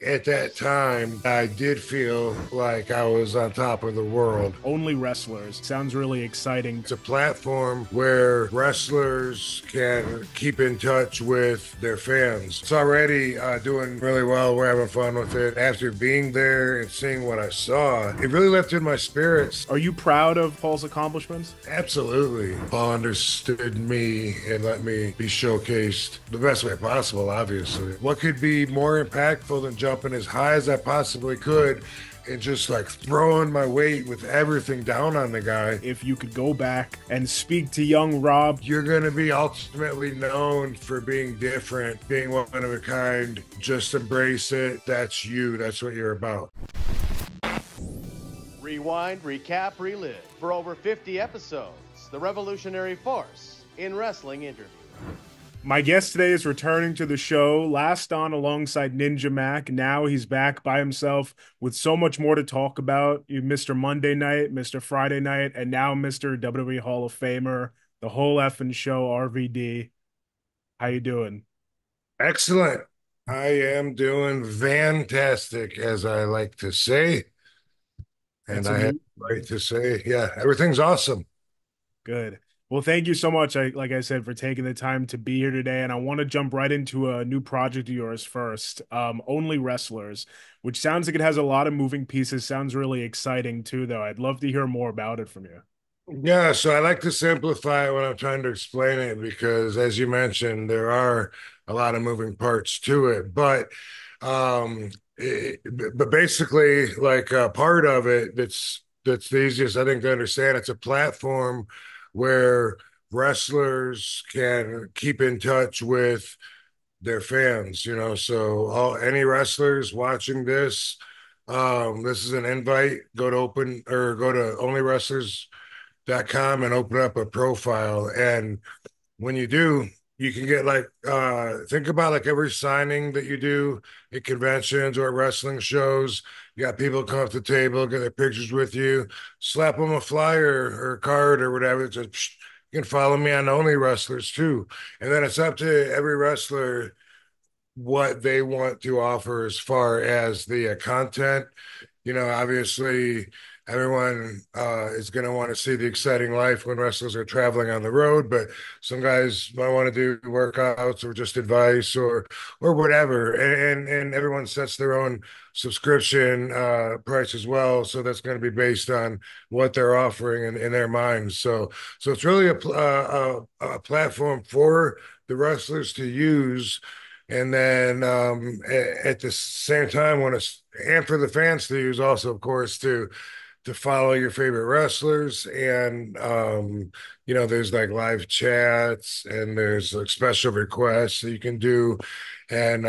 At that time, I did feel like I was on top of the world. Only wrestlers. Sounds really exciting. It's a platform where wrestlers can keep in touch with their fans. It's already doing really well. We're having fun with it. After being there and seeing what I saw, it really lifted my spirits. Are you proud of Paul's accomplishments? Absolutely. Paul understood me and let me be showcased the best way possible, obviously. What could be more impactful than jumping as high as I possibly could and just like throwing my weight with everything down on the guy? If you could go back and speak to young Rob, You're going to be ultimately known for being different, being one of a kind. Just embrace it. That's you. That's what you're about. Rewind, recap, relive. For over 50 episodes, the revolutionary force in wrestling interview. my guest today is returning to the show, last on alongside Ninja Mac. Now he's back by himself with so much more to talk about. You Mr. Monday Night, Mr. Friday Night, and now Mr. WWE Hall of Famer, the whole effing show, RVD. How you doing? Excellent. I am doing fantastic, as I like to say. And That's I have amazing. the right to say, yeah, everything's awesome. Good. Well, thank you so much, like I said, for taking the time to be here today. And I want to jump right into a new project of yours first, Only Wrestlers, which sounds like it has a lot of moving pieces. Sounds really exciting too, though. I'd love to hear more about it from you. Yeah, so I like to simplify it when I'm trying to explain it because, as you mentioned, there are a lot of moving parts to it. Um, but basically, like part of it that's the easiest I think to understand. It's a platform where wrestlers can keep in touch with their fans. So all any wrestlers watching this, this is an invite. Go to onlywrestlers.com and open up a profile. And when you do, you can get like think about like every signing that you do at conventions or at wrestling shows. You got people come up to the table, get their pictures with you, slap them a flyer or a card or whatever. It's just, psh, you can follow me on Only Wrestlers too. And then it's up to every wrestler what they want to offer as far as the content. Obviously, everyone is going to want to see the exciting life when wrestlers are traveling on the road, but some guys might want to do workouts or just advice or whatever. And everyone sets their own subscription price as well, so that's going to be based on what they're offering in their minds. So it's really a platform for the wrestlers to use. And then at the same time, when it's and for the fans to use also, of course, to follow your favorite wrestlers. And there's like live chats and there's like special requests that you can do, and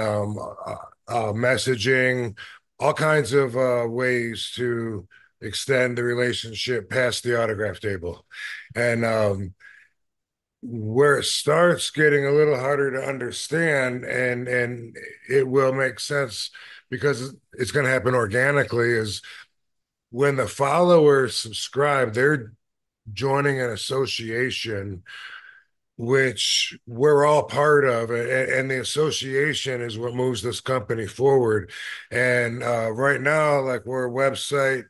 messaging, all kinds of ways to extend the relationship past the autograph table. And where it starts getting a little harder to understand, and it will make sense because it's going to happen organically, is when the followers subscribe, they're joining an association which we're all part of, and the association is what moves this company forward. And right now, like, we're a website,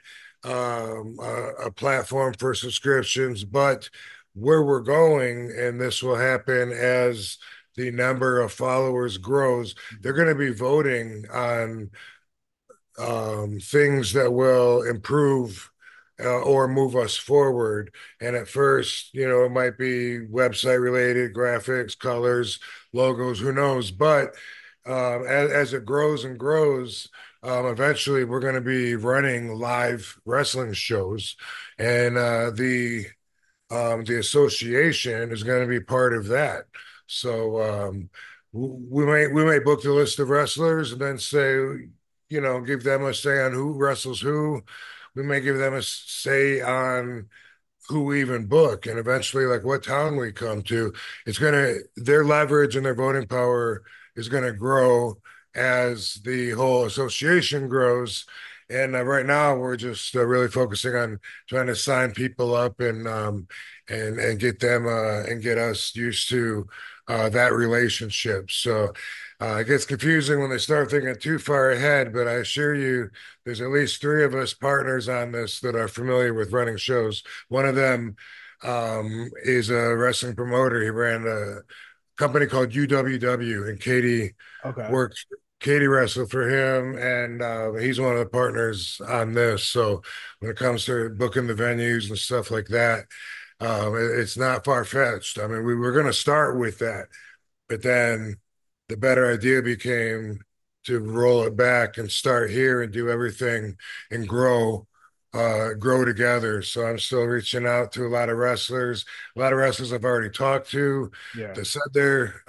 a platform for subscriptions, but where we're going, and this will happen as the number of followers grows, they're going to be voting on things that will improve or move us forward. And at first, it might be website related, graphics, colors, logos, who knows? But as it grows and grows, eventually we're going to be running live wrestling shows, and the association is going to be part of that. So we may book the list of wrestlers and then say, give them a say on who wrestles who. We may give them a say on who we even book, and eventually, like, what town we come to. Their leverage and their voting power is gonna grow as the whole association grows. And right now, we're just really focusing on trying to sign people up and get them and get us used to that relationship. So It gets confusing when they start thinking too far ahead, but I assure you, there's at least three of us partners on this that are familiar with running shows. One of them is a wrestling promoter. He ran a company called UWW, and Okay. worked. Katie wrestled for him, and he's one of the partners on this. So when it comes to booking the venues and stuff like that, it's not far-fetched. I mean, we were going to start with that, but then the better idea became to roll it back and start here and do everything and grow together. So I'm still reaching out to a lot of wrestlers. A lot of wrestlers I've already talked to Yeah. that said they're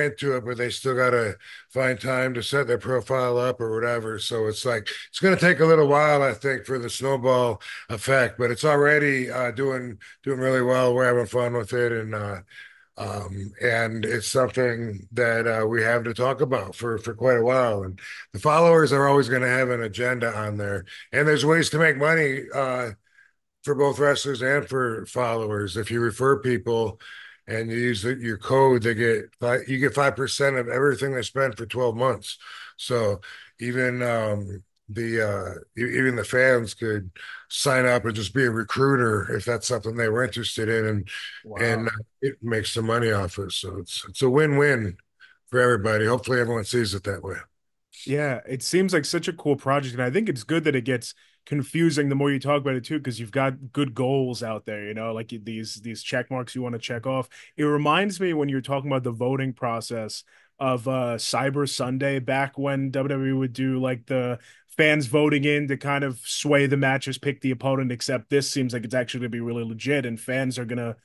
into it, but they still gotta find time to set their profile up or whatever. So it's like it's gonna take a little while, I think, for the snowball effect, but it's already doing really well. We're having fun with it, and it's something that we have to talk about for quite a while. And the followers are always going to have an agenda on there. And there's ways to make money for both wrestlers and for followers. If you refer people and you use your code, you get 5% of everything they spend for 12 months. So even even the fans could sign up and just be a recruiter if that's something they were interested in, and Wow. it makes some money off it. So it's a win-win for everybody. Hopefully everyone sees it that way. Yeah, it seems like such a cool project, and I think it's good that it gets confusing the more you talk about it too, because you've got good goals out there, like these check marks you want to check off. It reminds me when you're talking about the voting process of Cyber Sunday back when WWE would do like the fans voting in to kind of sway the matches, pick the opponent, except this seems like it's actually gonna be really legit, and fans are gonna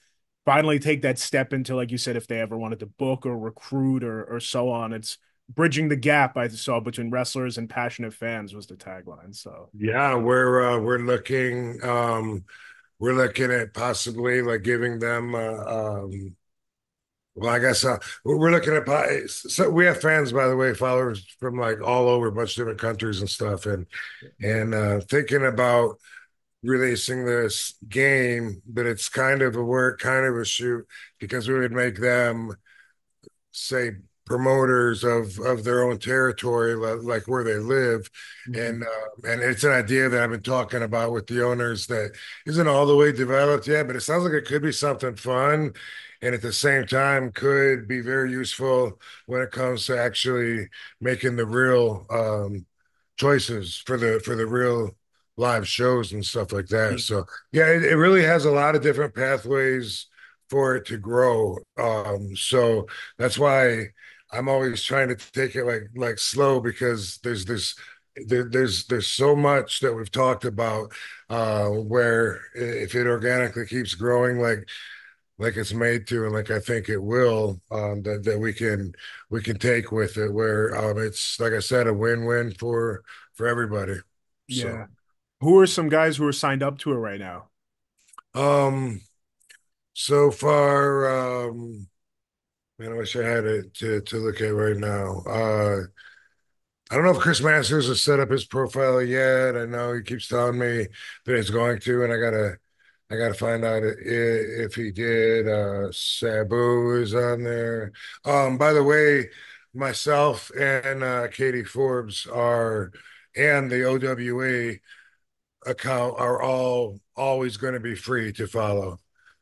finally take that step into, like you said, if they ever wanted to book or recruit or so on. It's bridging the gap I saw between wrestlers and passionate fans was the tagline. So Yeah, we're looking at possibly like giving them well, I guess we're looking at so we have fans, by the way, followers from like all over a bunch of different countries and stuff, and thinking about releasing this game, but it's kind of a work, kind of a shoot, because we would make them say promoters of their own territory, like where they live, mhm. and it's an idea that I've been talking about with the owners that isn't all the way developed yet, but it sounds like it could be something fun, and at the same time could be very useful when it comes to actually making the real choices for the real live shows and stuff like that. Yeah. So yeah, it really has a lot of different pathways for it to grow. So that's why I'm always trying to take it like slow, because there's so much that we've talked about where if it organically keeps growing like it's made to, and like I think it will, that we can take with it, where it's like I said, a win-win for everybody. So Yeah. Who are some guys who are signed up to it right now? um so far, man, I wish I had it to look at right now. I don't know if Chris Masters has set up his profile yet. I know he keeps telling me that he's going to, and I gotta find out if he did. Sabu is on there. By the way, myself and Katie Forbes and the OWA account are all always going to be free to follow.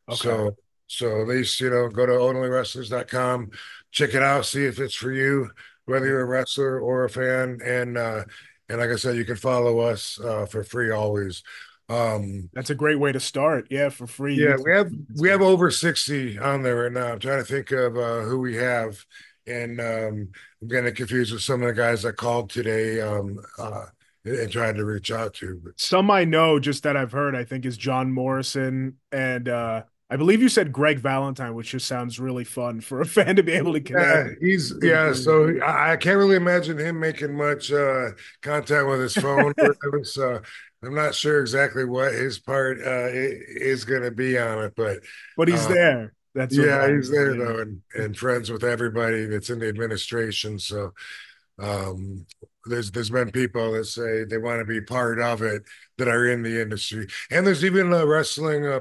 Okay. So at least, go to onlywrestlers.com, check it out, see if it's for you, whether Yeah. you're a wrestler or a fan. And like I said, you can follow us for free always. Um, That's a great way to start. Yeah, for free. yeah, You we have we have over 60 on there right now. I'm trying to think of who we have. And I'm getting confused with some of the guys that called today and tried to reach out to. But Some I know just that I've heard, I think, is John Morrison and I believe you said Greg Valentine, which just sounds really fun for a fan to be able to connect with a yeah. creative. So I can't really imagine him making much contact with his phone or whatever. So I'm not sure exactly what his part is going to be on it, but But he's uh, there. That's what yeah, he's matters. there Yeah. though, and friends with everybody that's in the administration. So um, there's been people that say they want to be part of it that are in the industry, and there's even wrestling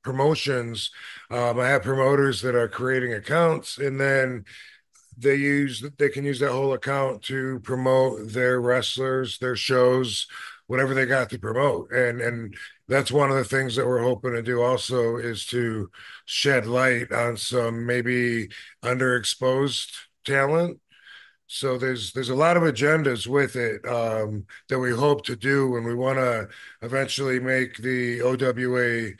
promotions. I have promoters that are creating accounts, and then they can use that whole account to promote their wrestlers, their shows, whatever they got to promote. And that's one of the things that we're hoping to do also is to shed light on some maybe underexposed talent. So there's a lot of agendas with it that we hope to do, and we want to eventually make the OWA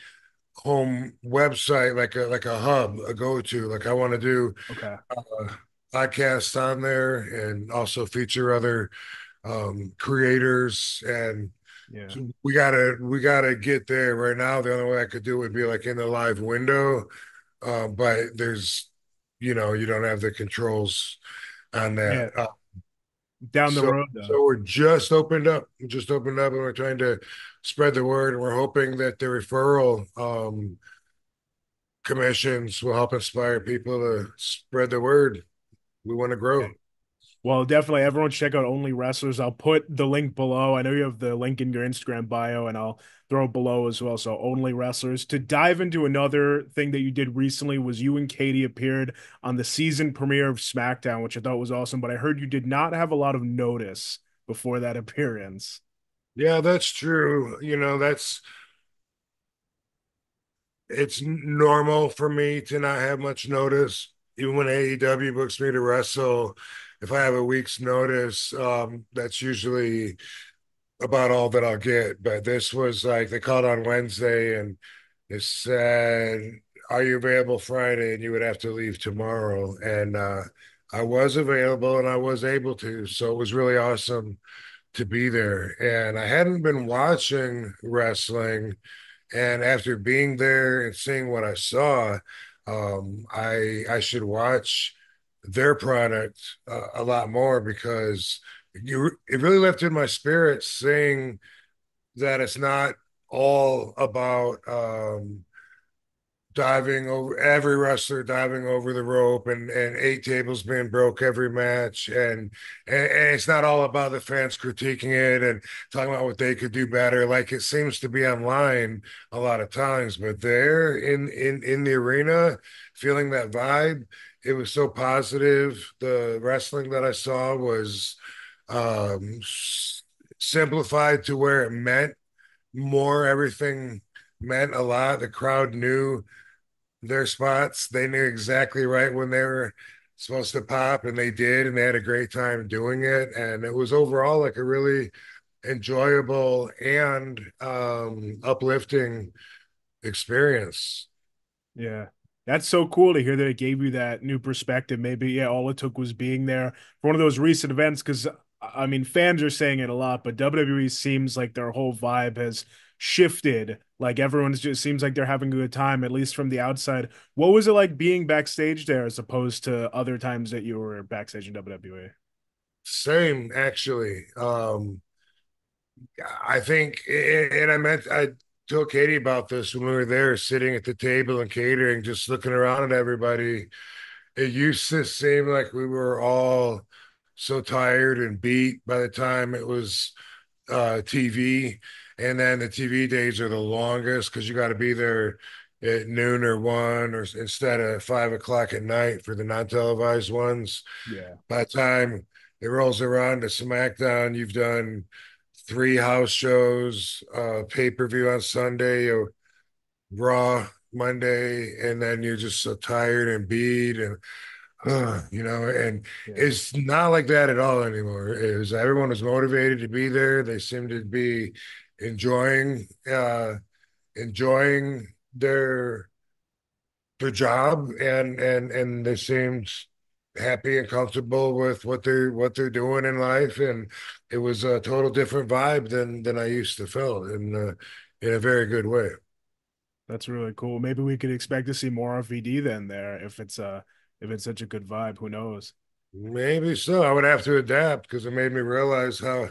home website like a hub, a go-to. Like I want to do Okay. uh, podcasts on there and also feature other creators. And Yeah. so we gotta get there. Right now, the only way I could do it would be like in the live window, but there's you don't have the controls on that. Yeah. Down the So road though. so we're just opened up, and we're trying to spread the word, and we're hoping that the referral commissions will help inspire people to spread the word. We want to Yeah. grow. Well, definitely everyone check out Only Wrestlers. I'll put the link below. I know you have the link in your Instagram bio, and I'll throw it below as well. So Only Wrestlers. To dive into another thing that you did recently was you and Katie appeared on the season premiere of SmackDown, which I thought was awesome. But I heard you did not have a lot of notice before that appearance. Yeah, that's true. It's normal for me to not have much notice. Even when AEW books me to wrestle, if I have a week's notice, that's usually about all that I'll get. But this was like they called on Wednesday and they said, "Are you available Friday?" And you would have to leave tomorrow. And I was available and I was able to. So it was really awesome to be there. And I hadn't been watching wrestling. And after being there and seeing what I saw, I should watch their product a lot more because it really lifted my spirits seeing that it's not all about diving over every wrestler diving over the rope and eight tables being broke every match and it's not all about the fans critiquing it and talking about what they could do better like it seems to be online a lot of times but there in the arena feeling that vibe it was so positive the wrestling that I saw was um simplified to where it meant more everything meant a lot the crowd knew their spots. They knew exactly right when they were supposed to pop, and they did, and they had a great time doing it. And it was overall like a really enjoyable and uplifting experience. Yeah. That's so cool to hear that it gave you that new perspective. Maybe, yeah, all it took was being there for one of those recent events. Because, I mean, fans are saying it a lot, but WWE seems like their whole vibe has shifted. Like everyone's just seems like they're having a good time, at least from the outside. What was it like being backstage there as opposed to other times that you were backstage in WWE? Same, actually. I think, and I told Katie about this when we were there, sitting at the table and catering, just looking around at everybody. It used to seem like we were all so tired and beat by the time it was TV. And then the TV days are the longest because you got to be there at noon or one or instead of 5 o'clock at night for the non-televised ones. Yeah. By the time it rolls around to SmackDown, you've done three house shows, pay-per-view on Sunday, or Raw Monday, and then you're just so tired and beat and and Yeah. it's not like that at all anymore. It was everyone was motivated to be there. They seemed to be enjoying enjoying their job and they seemed happy and comfortable with what they're doing in life. And it was a total different vibe than I used to feel in a very good way. That's really cool. Maybe we could expect to see more RVD then there if it's such a good vibe. Who knows? Maybe so. I would have to adapt because it made me realize how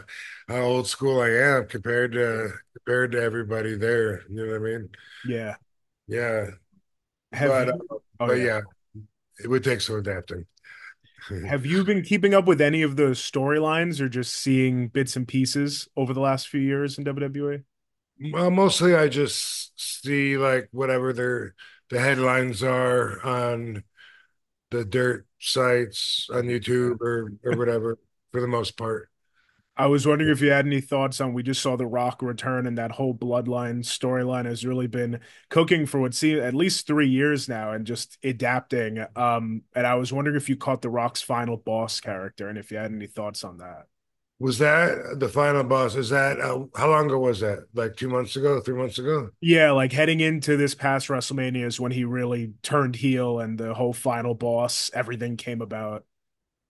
old school I am compared to everybody there. You know what I mean? Yeah. Yeah, Have but you? Oh but yeah. yeah, it would take some adapting. Have you been keeping up with any of the storylines or just seeing bits and pieces over the last few years in WWE? Well, mostly I just see like whatever the headlines are on the dirt sites on YouTube or whatever for the most part. I was wondering if you had any thoughts on we just saw The Rock return and that whole bloodline storyline has really been cooking for what seems at least 3 years now and just adapting. And I was wondering if you caught The Rock's final boss character and if you had any thoughts on that. Was that the final boss? Is that how long ago was that? Like 2 months ago, 3 months ago? Yeah, like heading into this past WrestleMania is when he really turned heel and the whole final boss, everything came about.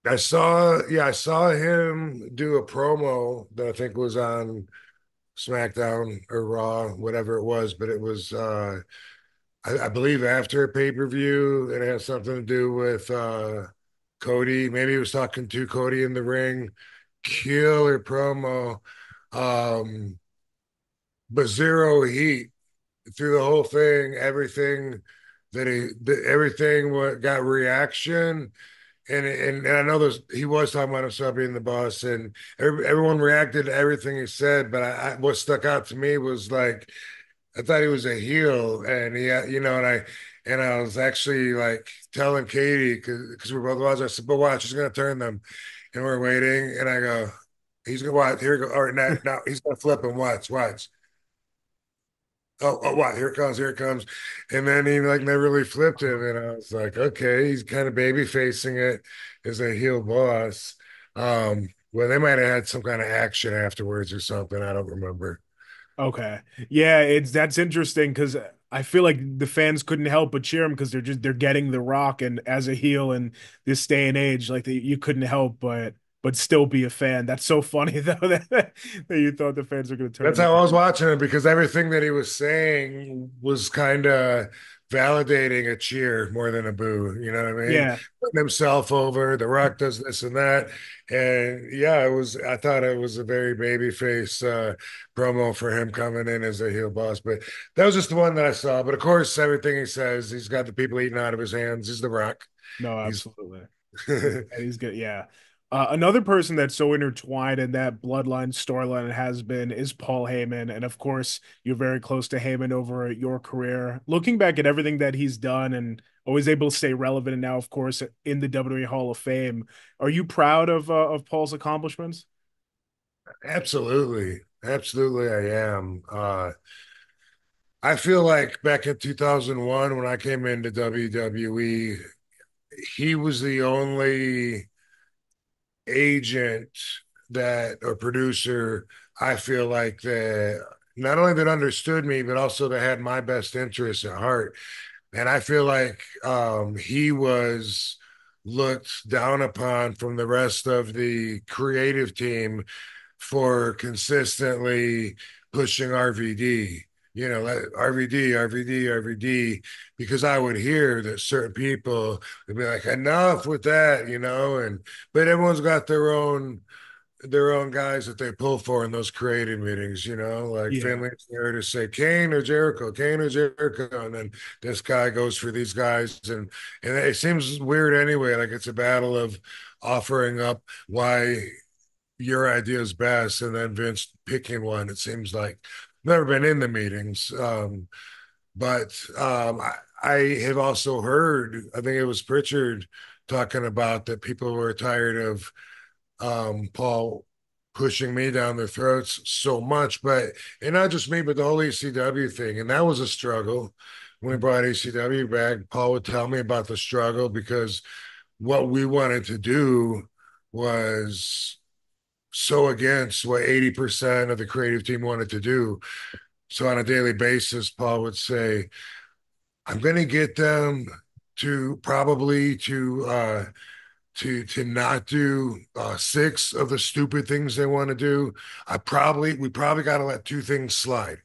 I saw him do a promo that I think was on SmackDown or Raw, whatever it was, but it was I believe after a pay-per-view. It had something to do with Cody. Maybe he was talking to Cody in the ring. Killer promo. Um, but zero heat through the whole thing. Everything what got reaction. And I know he was talking about himself being the boss, and everyone reacted to everything he said. But what stuck out to me was like I thought he was a heel, and and I was actually like telling Katie because we're both watching. I said, "But watch, he's gonna turn them," and we're waiting, and I go, "He's gonna watch. Here we go. All right, now he's gonna flip and watch." What? Here it comes. And then he like never really flipped him. And I was like, okay, he's kind of baby facing it as a heel boss. Well, they might have had some kind of action afterwards or something. I don't remember. Okay. Yeah, it's that's interesting because I feel like the fans couldn't help but cheer him because they're getting The Rock and as a heel in this day and age, like you couldn't help but still be a fan. That's so funny though that you thought the fans were going to turn That's him. how I was watching it because everything that he was saying was kind of validating a cheer more than a boo. You know what I mean? Yeah. Putting himself over. The Rock does this and that, and yeah, it was. I thought it was a very babyface promo for him coming in as a heel boss. But that was just the one that I saw. But of course, everything he says, he's got the people eating out of his hands. He's the Rock. No, He's absolutely. He's good. Yeah. Another person that's so intertwined in that bloodline storyline has been is Paul Heyman. And of course, you're very close to Heyman over your career. Looking back at everything that he's done and always able to stay relevant, and now, of course, in the WWE Hall of Fame, are you proud of Paul's accomplishments? absolutely, I am. I feel like back in 2001 when I came into WWE, he was the only agent that or producer I feel like that not only that understood me, but also that had my best interests at heart. And I feel like he was looked down upon from the rest of the creative team for consistently pushing RVD. You know, like RVD, because I would hear that certain people would be like, enough with that, and but everyone's got their own guys that they pull for in those creative meetings, like Yeah. Finley's there to say Kane or Jericho, and then this guy goes for these guys, and it seems weird anyway, like it's a battle of offering up why your idea is best, and then Vince picking one. It seems like never been in the meetings, but I have also heard. I think it was Pritchard talking about that people were tired of Paul pushing me down their throats so much, but and not just me, but the whole ECW thing, and that was a struggle. When we brought ECW back, Paul would tell me about the struggle because what we wanted to do was so against what 80% of the creative team wanted to do. So on a daily basis, Paul would say, I'm going to get them to probably to not do six of the stupid things they want to do. We probably got to let two things slide,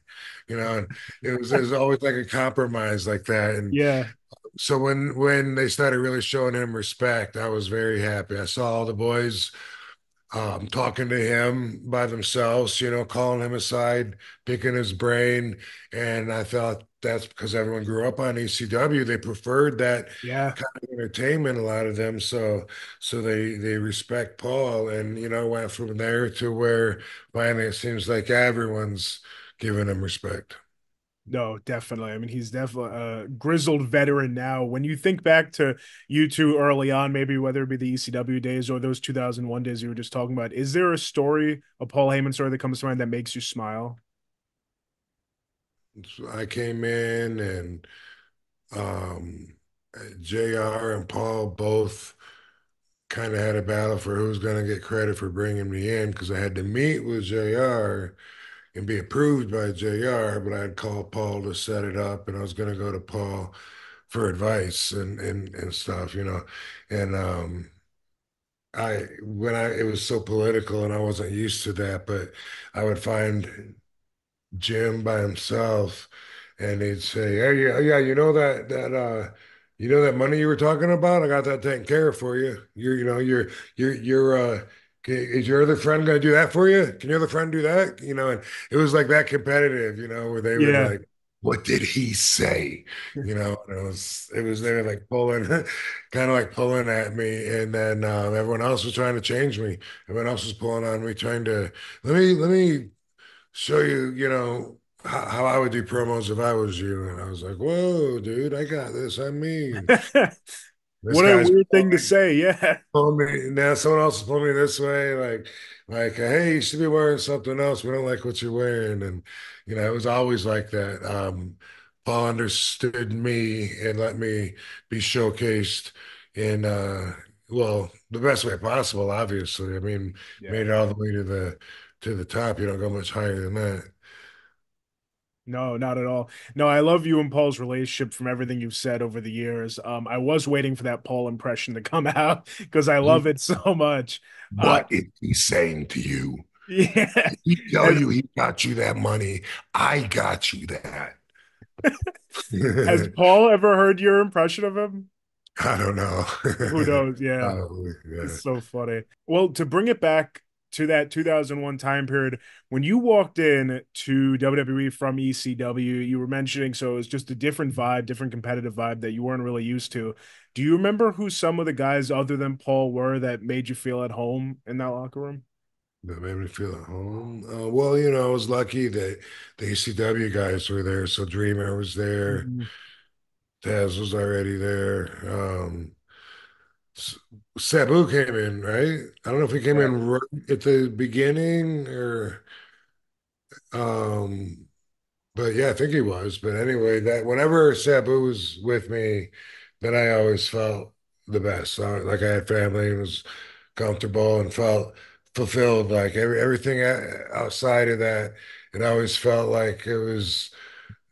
and it was always like a compromise like that. And Yeah. so when they started really showing him respect, I was very happy. I saw all the boys talking to him by themselves, calling him aside, picking his brain. And I thought that's because everyone grew up on ECW. They preferred that Yeah. kind of entertainment, a lot of them. So they respect Paul. And, went from there to where finally it seems like everyone's giving him respect. No, definitely. I mean, he's definitely a grizzled veteran now. When you think back to you two early on, maybe whether it be the ECW days or those 2001 days you were just talking about, is there a story, a Paul Heyman story that comes to mind that makes you smile? So I came in and um, JR and Paul both kind of had a battle for who's going to get credit for bringing me in because I had to meet with JR and be approved by JR, but I'd call Paul to set it up, and I was going to go to Paul for advice and stuff, you know. And I when I it was so political and I wasn't used to that, but I would find Jim by himself, and he'd say, "Hey, yeah, yeah, you know that money you were talking about? I got that taken care of for you. Is your other friend gonna do that for you? Can your other friend do that? You know?" And it was like that competitive, you know, where they would Yeah. like, "What did he say?" You know, and it was they were like pulling, kind of like pulling at me, and then everyone else was trying to change me. Everyone else was pulling on me, trying to let me show you, you know, how I would do promos if I was you. And I was like, whoa, dude, I got this. I mean, this What a guy's weird thing to say. Yeah. pulling me. Now someone else is pulling me this way. Like, hey, you should be wearing something else. We don't like what you're wearing. And, you know, it was always like that. Paul understood me and let me be showcased in, well, the best way possible, obviously. I mean, Yeah. made it all the way to the top. You don't go much higher than that. No, not at all. No, I love you and Paul's relationship from everything you've said over the years. I was waiting for that Paul impression to come out because I love it so much. Uh, What is he saying to you? yeah. Did he tell Has, you he got you that money? I got you that. has Paul ever heard your impression of him? I don't know. Who knows? Yeah. Probably, yeah. It's so funny. Well, to bring it back to that 2001 time period, when you walked in to WWE from ECW, you were mentioning so it was just a different vibe, different competitive vibe that you weren't really used to. Do you remember who some of the guys other than Paul were that made you feel at home in that locker room? That made me feel at home. Well, you know, I was lucky that the ECW guys were there. So Dreamer was there. Mhm. Taz was already there. S- Sabu came in, right? I don't know if he came Yeah. in right at the beginning or um but yeah, I think he was. But anyway, that whenever Sabu was with me, then I always felt the best. Like I had family and was comfortable and felt fulfilled. Like everything outside of that, it always felt like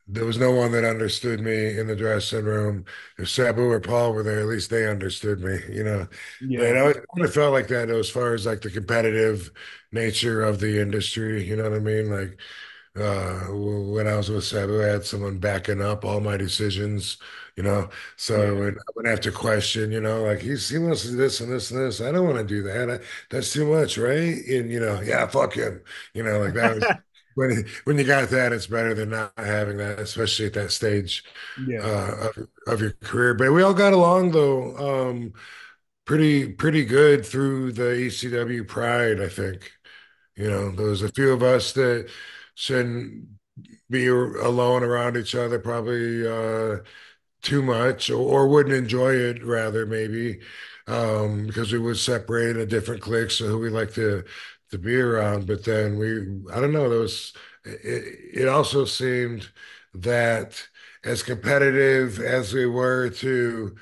there was no one that understood me in the dressing room. If Sabu or Paul were there, at least they understood me, you know. But Yeah. it kind of felt like that as far as like the competitive nature of the industry, you know what I mean? Like when I was with Sabu, I had someone backing up all my decisions, you know. So Yeah. I would have to question, you know, like he wants to do this and this and this. I don't want to do that. That's too much, right? And you know, yeah, fuck him. You know, like that was when you got that, it's better than not having that, especially at that stage Yeah. of your career. But we all got along though, pretty good through the ECW Pride, I think. You know, there was a few of us that shouldn't be alone around each other, probably too much, or wouldn't enjoy it rather, maybe, because we would separate into different cliques of who we like to be around. But then I don't know, it also seemed that as competitive as we were to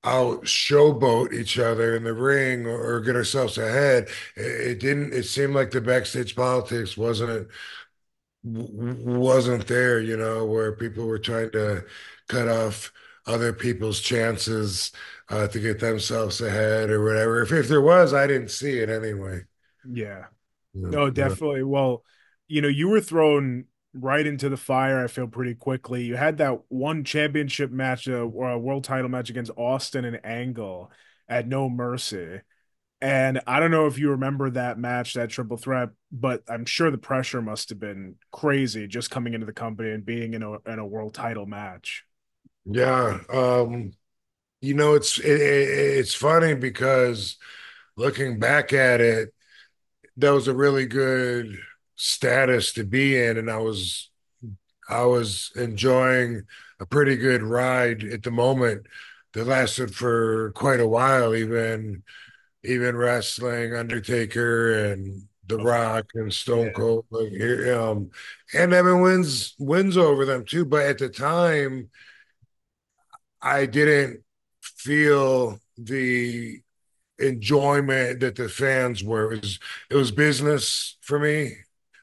out showboat each other in the ring or get ourselves ahead. It didn't. It seemed like the backstage politics wasn't there. You know, where people were trying to cut off other people's chances to get themselves ahead or whatever. If there was, I didn't see it anyway. Yeah. You No, know, definitely. Well, you were thrown right into the fire, I feel, pretty quickly. You had that one championship match, or a world title match against Austin and Angle at No Mercy. And I don't know if you remember that match, that triple threat, but I'm sure the pressure must have been crazy just coming into the company and being in a world title match. yeah. You know, it's funny because looking back at it, that was a really good status to be in, and I was I was enjoying a pretty good ride at the moment that lasted for quite a while, even wrestling Undertaker and The Of Rock and Stone yeah. Cold, like and Evan wins over them too. But at the time, I didn't feel the enjoyment that the fans were. It was business for me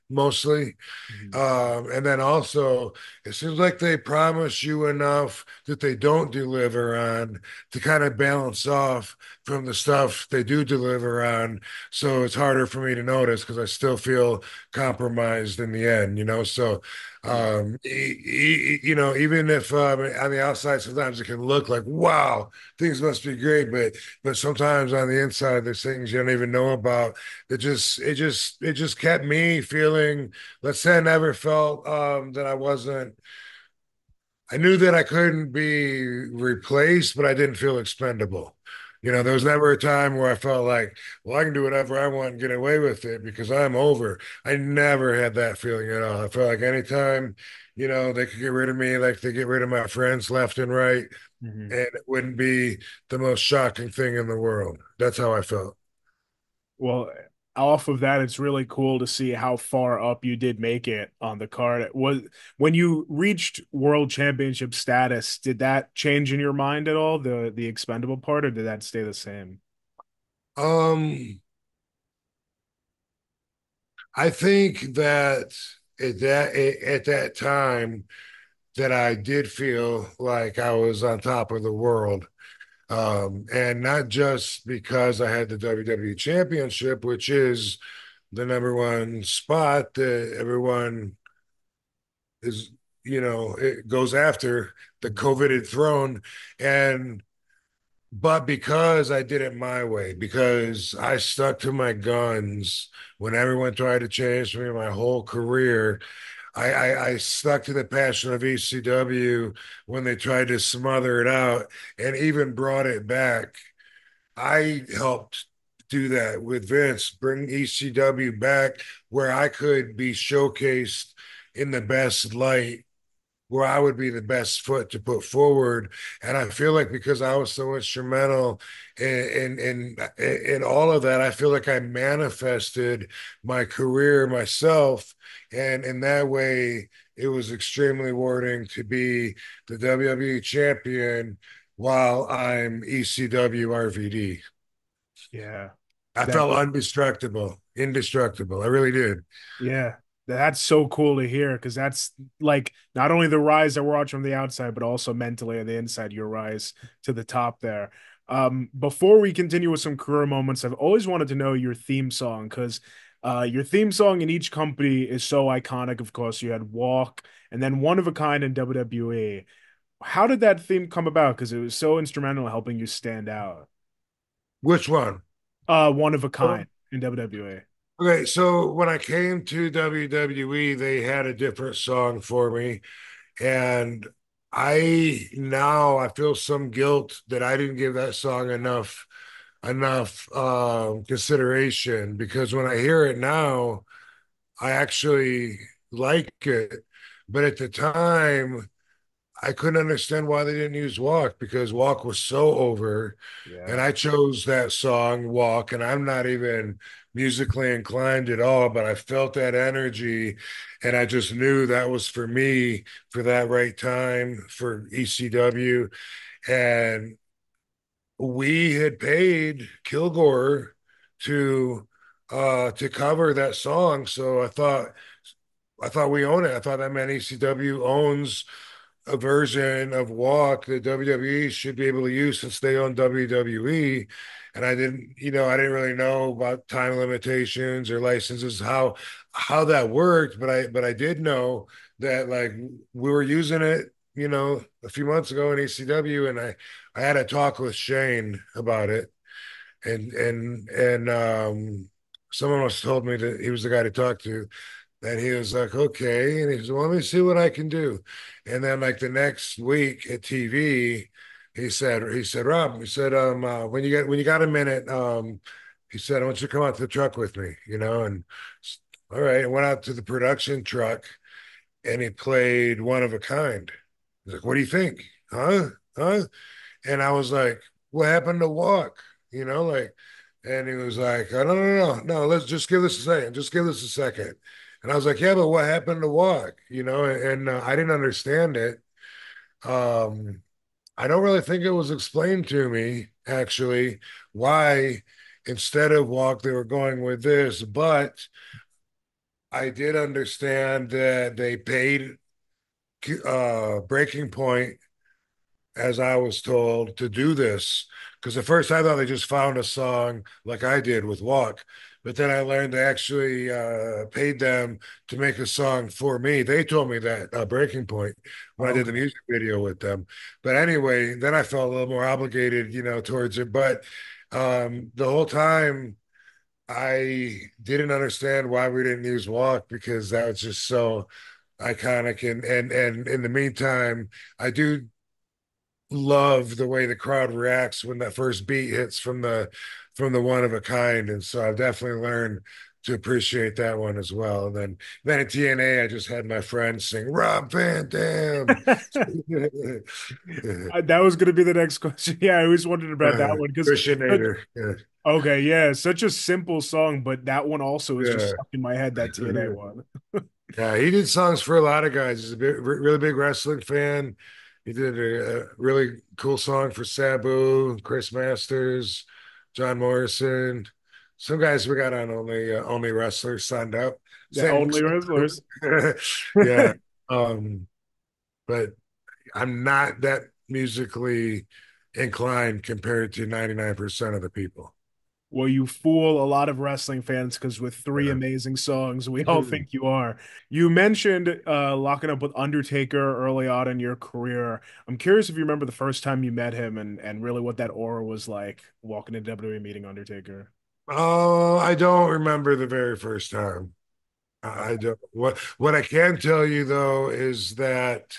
mostly. Mhm. And then also, it seems like they promise you enough that they don't deliver on to kind of balance off from the stuff they do deliver on. So it's harder for me to notice because I still feel compromised in the end, you know? So, Yeah. even if on the outside, sometimes it can look like, wow, things must be great. But sometimes on the inside, there's things you don't even know about. It just kept me feeling, let's say I never felt that I knew that I couldn't be replaced, but I didn't feel expendable. There was never a time where I felt like, well, I can do whatever I want and get away with it because I'm over. I never had that feeling at all. I felt like anytime, they could get rid of me, like they get rid of my friends left and right, Mhm. and it wouldn't be the most shocking thing in the world. That's how I felt. Well, off of that, it's really cool to see how far up you did make it on the card. Was when you reached world championship status, did that change in your mind at all, the expendable part, or did that stay the same? Um, I think that at that time that I did feel like I was on top of the world. And not just because I had the WWE Championship, which is the number one spot that everyone is, it goes after the Mhm. coveted throne. And but because I did it my way, because I stuck to my guns when everyone tried to change me my whole career, I stuck to the passion of ECW when they tried to smother it out and even brought it back. I helped do that with Vince, bring ECW back where I could be showcased in the best light, where I would be the best foot to put forward. And I feel like because I was so instrumental in all of that, I feel like I manifested my career myself. And in that way, it was extremely rewarding to be the WWE champion while I'm ECW RVD. Yeah. I That felt indestructible, indestructible. I really did. Yeah, that's so cool to hear because that's like not only the rise that we're watching from the outside, but also mentally on the inside, your rise to the top there. Before we continue with some career moments, I've always wanted to know your theme song because your theme song in each company is so iconic. Of course, you had Walk and then One of a Kind in WWE. How did that theme come about? Because it was so instrumental in helping you stand out. Which one? One of a Kind in WWE. Okay, so when I came to WWE, they had a different song for me, and I feel some guilt that I didn't give that song enough consideration because when I hear it now, I actually like it, but at the time, I couldn't understand why they didn't use Walk because Walk was so over. And Yeah. I chose that song, Walk, and I'm not even musically inclined at all, but I felt that energy and I just knew that was for me for that right time for ECW. And we had paid Kilgore to cover that song. So I thought we own it. I thought that meant ECW owns a version of Walk that WWE should be able to use since they own WWE. And I didn't really know about time limitations or licenses, how that worked, but I did know that like we were using it, a few months ago in ECW, and I had a talk with Shane about it, and someone else told me that he was the guy to talk to. And he was like, okay. And he said, well, let me see what I can do. And then like the next week at TV, he said, Rob, he said, when you got a minute, he said, I want you to come out to the truck with me, and all right. I went out to the production truck and he played One of a Kind. He's like, what do you think? Huh? Huh? And I was like, what happened to Walk? You know, like, and he was like, oh, no, no, no, no, let's just give this a second. Just give this a second. And I was like, yeah, but what happened to Walk? You know, and I didn't understand it. Um, I don't really think it was explained to me, actually, why instead of Walk, they were going with this, but I did understand that they paid Breaking Point, as I was told, to do this. Because at first I thought they just found a song like I did with Walk, but then I learned they actually paid them to make a song for me. They told me that Breaking Point when I did the Okay. music video with them. But anyway, then I felt a little more obligated, towards it. But the whole time I didn't understand why we didn't use Walk because that was just so iconic. And in the meantime, I do love the way the crowd reacts when that first beat hits from the One of a Kind, and so I've definitely learned to appreciate that one as well. And then at TNA, I just had my friends sing Rob Van Dam. That was going to be the next question. Yeah, I always wondered about that one because, Christianator. Yeah. okay, yeah, such a simple song, but that one also is just Yeah. stuck in my head, that TNA one. Yeah, he did songs for a lot of guys. He's a really big wrestling fan. He did a really cool song for Sabu, Chris Masters, John Morrison. Some guys we got on only wrestlers signed up. The Same, only wrestlers. yeah. Um, but I'm not that musically inclined compared to 99% of the people. Well, you fool a lot of wrestling fans because with three Yeah. amazing songs, we all think you are. You mentioned locking up with Undertaker early on in your career. I'm curious if you remember the first time you met him and really what that aura was like walking into WWE meeting Undertaker. Oh, I don't remember the very first time. I don't. What I can tell you though is that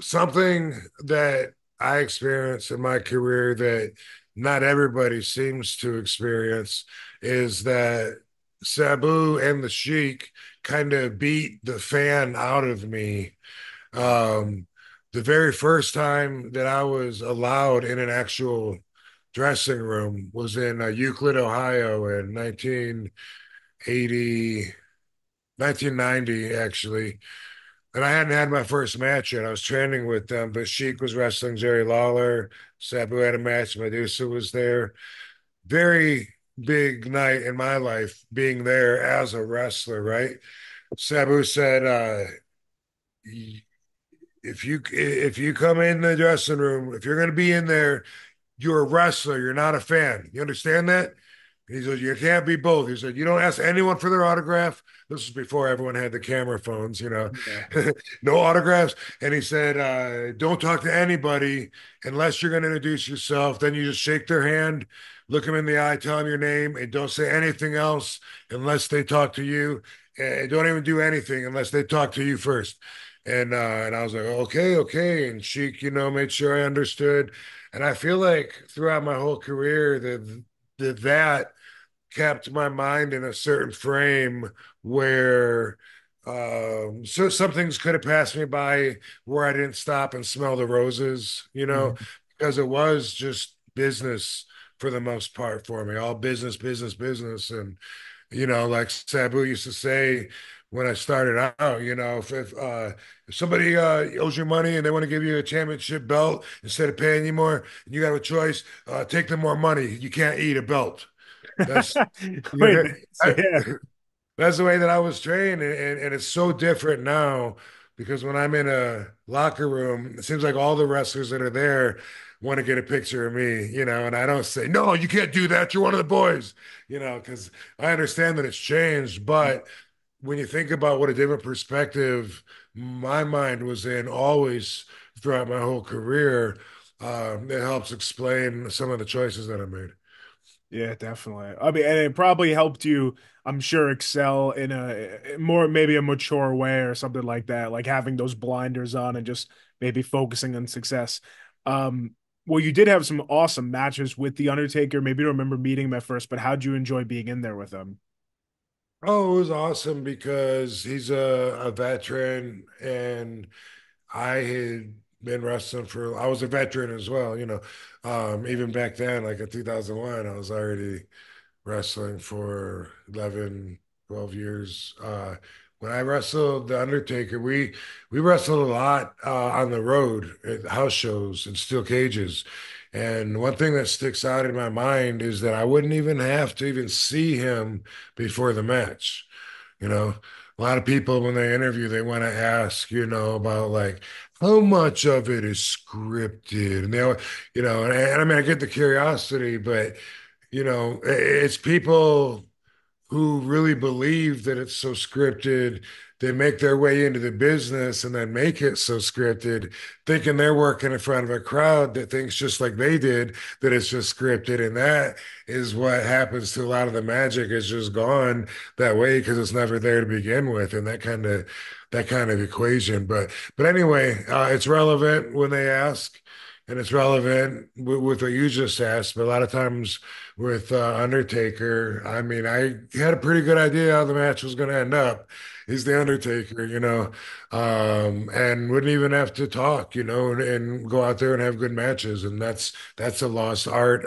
something that I experienced in my career that not everybody seems to experience is that Sabu and the Sheik kind of beat the fan out of me. Um, the very first time that I was allowed in an actual dressing room was in Euclid, Ohio in 1980, 1990, actually. And I hadn't had my first match yet. I was training with them, but Sheik was wrestling Jerry Lawler. Sabu had a match. Medusa was there. Very big night in my life being there as a wrestler, right? Sabu said, if you come in the dressing room, if you're going to be in there, you're a wrestler. You're not a fan. You understand that? He said, you can't be both. He said, you don't ask anyone for their autograph. This was before everyone had the camera phones. Yeah. No autographs. And he said, don't talk to anybody unless you're going to introduce yourself. Then you just shake their hand, look them in the eye, tell them your name, and don't say anything else unless they talk to you. And don't even do anything unless they talk to you first. And I was like, okay, okay. And Sheik, made sure I understood. And I feel like throughout my whole career that kept my mind in a certain frame where so some things could have passed me by where I didn't stop and smell the roses, Mhm. because it was just business for the most part for me, all business, business, business. And like Sabu used to say when I started out, if somebody owes you money and they want to give you a championship belt instead of paying you more, and you have a choice, take them more money. You can't eat a belt. That's Wait, yeah, so yeah. that's the way that I was trained, and it's so different now because when I'm in a locker room, it seems like all the wrestlers that are there want to get a picture of me, and I don't say, no, you can't do that. You're one of the boys, because I understand that it's changed. But when you think about what a different perspective my mind was in always throughout my whole career, it helps explain some of the choices that I made. Yeah, definitely. I mean, and it probably helped you, I'm sure, excel in a more maybe a mature way or something like that, like having those blinders on and just maybe focusing on success. Um, well, you did have some awesome matches with The Undertaker. Maybe you don't remember meeting him at first, but how'd you enjoy being in there with him? Oh, it was awesome because he's a veteran, and I had been wrestling for, I was a veteran as well, even back then, like in 2001, I was already wrestling for 11, 12 years. When I wrestled The Undertaker, we wrestled a lot on the road at house shows and steel cages. And one thing that sticks out in my mind is that I wouldn't even have to even see him before the match. You know, a lot of people when they interview, they want to ask, about like how much of it is scripted, and and I mean, I get the curiosity, but it's people who really believe that it's so scripted. They make their way into the business and then make it so scripted, thinking they're working in front of a crowd that thinks just like they did that it's just scripted. And that is what happens to a lot of the magic is just gone that way because it's never there to begin with. And that kind of equation. But anyway, it's relevant when they ask. And it's relevant with what you just asked, but a lot of times with Undertaker. I mean, I had a pretty good idea how the match was going to end up. He's the Undertaker, and wouldn't even have to talk, and go out there and have good matches. And that's a lost art,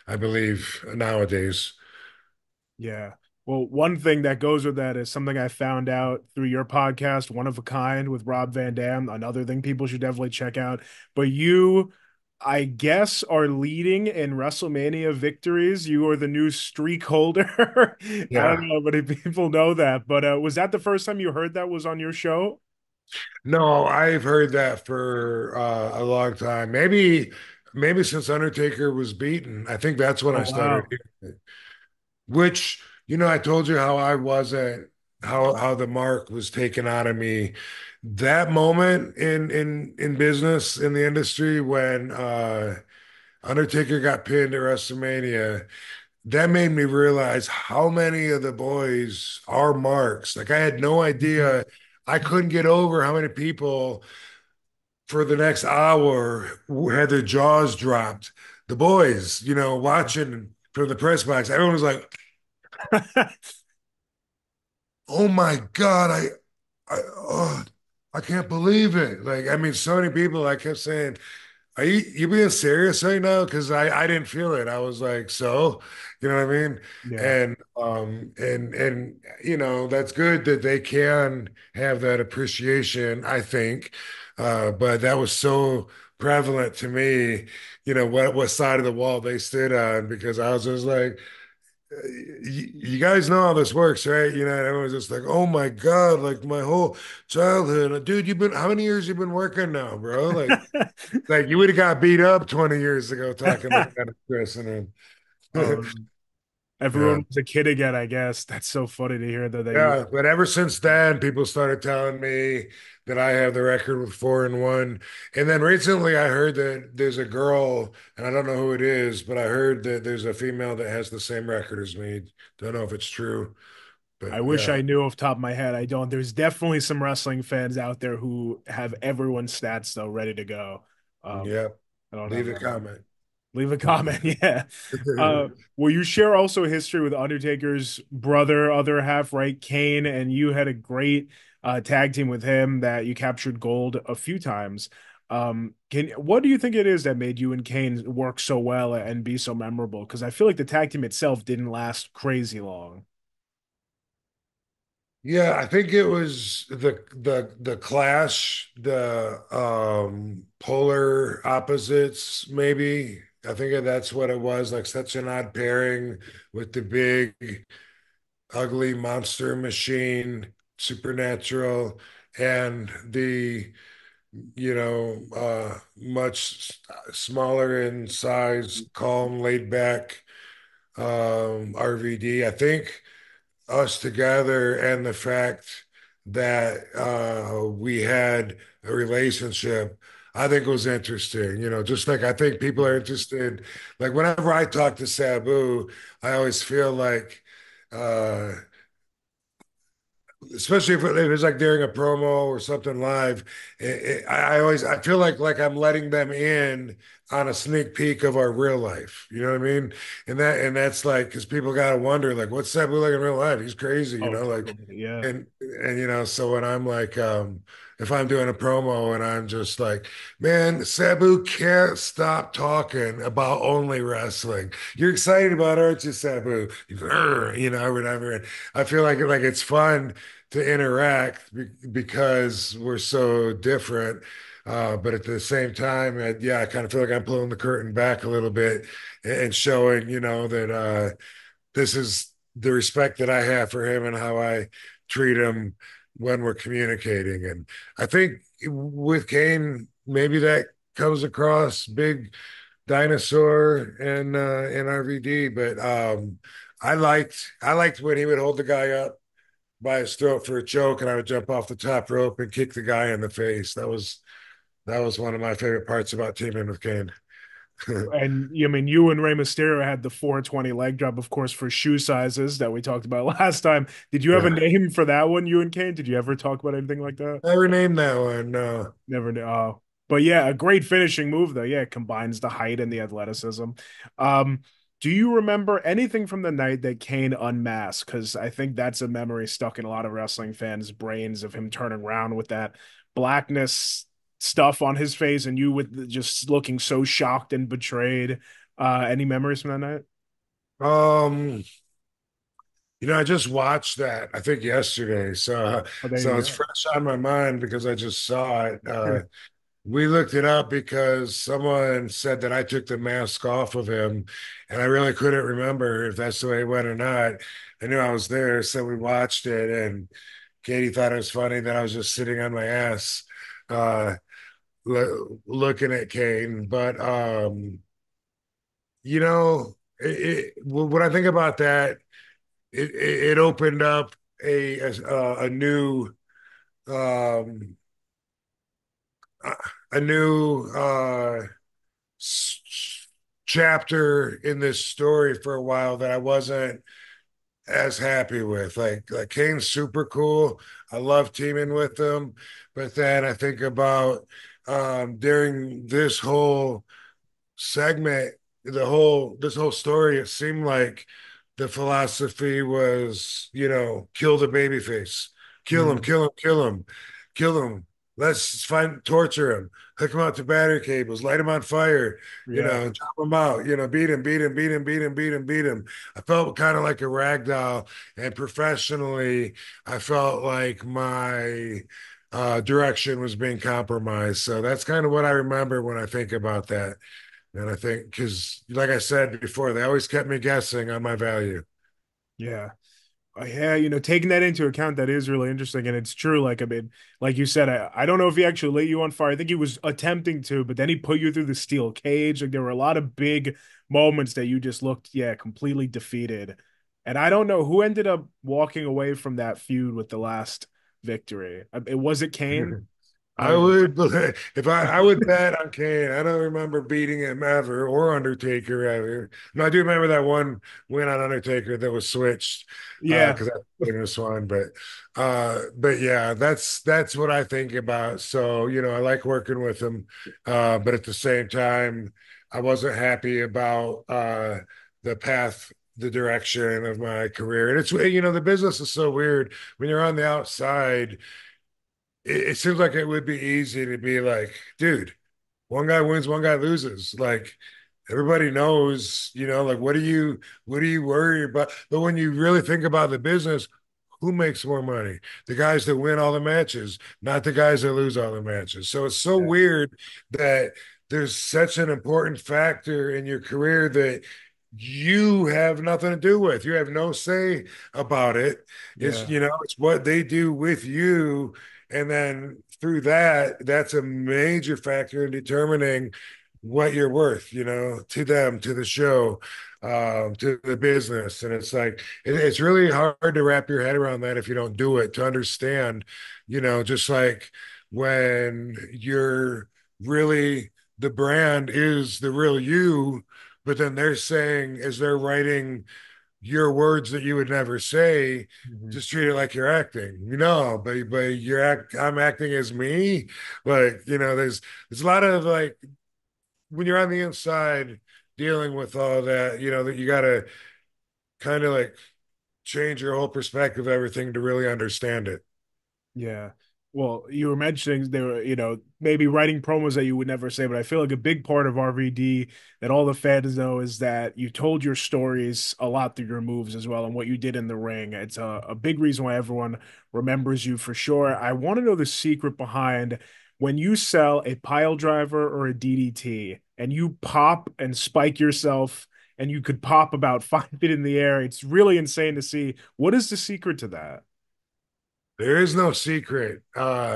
I believe nowadays. Yeah. Well, one thing that goes with that is something I found out through your podcast, One of a Kind with Rob Van Dam. Another thing people should definitely check out. But you, I guess, are leading in WrestleMania victories. You are the new streak holder. I don't Yeah. know how many people know that, but was that the first time you heard that was on your show? No, I've heard that for a long time. Maybe since Undertaker was beaten. I think that's when Oh, I started wow. hearing it. Which, I told you how I wasn't, how the mark was taken out of me. That moment in business in the industry when Undertaker got pinned at WrestleMania, that made me realize how many of the boys are marks. Like I had no idea. I couldn't get over how many people for the next hour had their jaws dropped. The boys, watching from the press box, everyone was like, "Oh my God, oh, I can't believe it!" Like, I mean, so many people. I kept saying, "Are you being serious right now?" Because I didn't feel it. I was like, "So," you know what I mean? Yeah. And that's good that they can have that appreciation. I think, but that was so prevalent to me. What side of the wall they stood on because I was just like you guys know how this works, right? And everyone's just like, oh my God, like my whole childhood. Dude, how many years you been working now, bro? Like you would have got beat up 20 years ago talking like that, Chris. And Um, yeah. everyone was a kid again, I guess. That's so funny to hear that you. Yeah, but ever since then, people started telling me that I have the record with 4-1. And then recently I heard that there's a girl, and I don't know who it is, but I heard that there's a female that has the same record as me. Don't know if it's true, but I wish yeah. I knew off the top of my head. I don't. There's definitely some wrestling fans out there who have everyone's stats though ready to go. Um, Yeah. I don't have Leave a that. comment. Leave a comment. Yeah. Well, you share also history with Undertaker's brother, other half, right? Kane, and you had a great tag team with him that you captured gold a few times. What do you think it is that made you and Kane work so well and be so memorable? Because I feel like the tag team itself didn't last crazy long. Yeah, I think it was the clash, the polar opposites, maybe. I think that's what it was, like such an odd pairing with the big, ugly monster machine, supernatural, and the, much smaller in size, calm, laid back RVD. I think us together and the fact that we had a relationship, I think was interesting. Just like I think people are interested. Like whenever I talk to Sabu, I always feel like uh, especially if it was like during a promo or something live. I feel like I'm letting them in on a sneak peek of our real life. You know what I mean? And that's like because people gotta wonder like what's Sabu like in real life? He's crazy, Oh, like totally. Yeah. and so when I'm like if I'm doing a promo and I'm just like, man, Sabu can't stop talking about only wrestling. You're excited about it, aren't you, Sabu? Whatever. And I feel like it's fun to interact because we're so different. But at the same time, yeah, I kind of feel like I'm pulling the curtain back a little bit and showing, that this is the respect that I have for him and how I treat him when we're communicating. And I think with Kane, maybe that comes across big dinosaur and RVD, but I liked when he would hold the guy up by his throat for a choke, and I would jump off the top rope and kick the guy in the face. That was one of my favorite parts about teaming with Kane. And I mean, you and Rey Mysterio had the 420 leg drop, of course, for shoe sizes that we talked about last time. Did you have a Yeah. name for that one, you and Kane? Did you ever talk about anything like that? Never named that one. No. Never knew. Oh, but yeah, a great finishing move though. Yeah, it combines the height and the athleticism. Um, do you remember anything from the night that Kane unmasked? Because I think that's a memory stuck in a lot of wrestling fans' brains of him turning around with that blackness stuff on his face and you with just looking so shocked and betrayed. Any memories from that night? Um, I just watched that, I think yesterday. So Oh, there so you it's go. fresh on my mind because I just saw it. We looked it up because someone said that I took the mask off of him, and I really couldn't remember if that's the way it went or not. I knew I was there, so we watched it, and Katie thought it was funny that I was just sitting on my ass, uh, looking at Kane. But when I think about that, it opened up a new um, a new chapter in this story for a while that I wasn't as happy with. Like Kane's super cool. I love teaming with him, but then I think about during this whole segment, this whole story, it seemed like the philosophy was, kill the babyface, kill him, Mm, kill him, kill him, kill him. Let's torture him, hook him out to battery cables, light him on fire, yeah, chop him out, beat him, beat him, beat him, beat him, beat him, beat him. I felt kind of like a rag doll, and professionally, I felt like my direction was being compromised. So that's kind of what I remember when I think about that. And I think because, like I said before, they always kept me guessing on my value. yeah. Yeah, taking that into account, that is really interesting. And it's true. Like, I mean, like you said, I don't know if he actually lit you on fire. I think he was attempting to, but then he put you through the steel cage. Like, there were a lot of big moments that you just looked, yeah, completely defeated. And I don't know who ended up walking away from that feud with the last victory. It was it Kane? I would if I would bet on Kane. I don't remember beating him ever or Undertaker ever. No, I do remember that one win on Undertaker that was switched Yeah, because I put in this one. But yeah, that's what I think about. So, I like working with him. But at the same time, I wasn't happy about the path, the direction of my career. And the business is so weird when you're on the outside. It seems like it would be easy to be like, dude, one guy wins, one guy loses. Like everybody knows, like what do you worry about? But when you really think about the business, who makes more money? The guys that win all the matches, not the guys that lose all the matches. So it's so yeah, weird that there's such an important factor in your career that you have nothing to do with. You have no say about it. It's, yeah, it's what they do with you. And then through that, that's a major factor in determining what you're worth, to them, to the show, to the business. And it's like, it's really hard to wrap your head around that if you don't do it to understand, just like when you're really, the brand is the real you, but then they're saying, as they're writing your words that you would never say. Mhm. Just treat it like you're acting, but I'm acting as me. Like, there's a lot of like when you're on the inside dealing with all that, that you gotta kind of like change your whole perspective of everything to really understand it. Yeah. Well, you were mentioning there were, maybe writing promos that you would never say, but I feel like a big part of RVD that all the fans know is that you told your stories a lot through your moves as well and what you did in the ring. It's a big reason why everyone remembers you for sure. I want to know the secret behind when you sell a pile driver or a DDT and you pop and spike yourself and you could pop about 5 feet in the air. It's really insane to see. What is the secret to that? There is no secret. When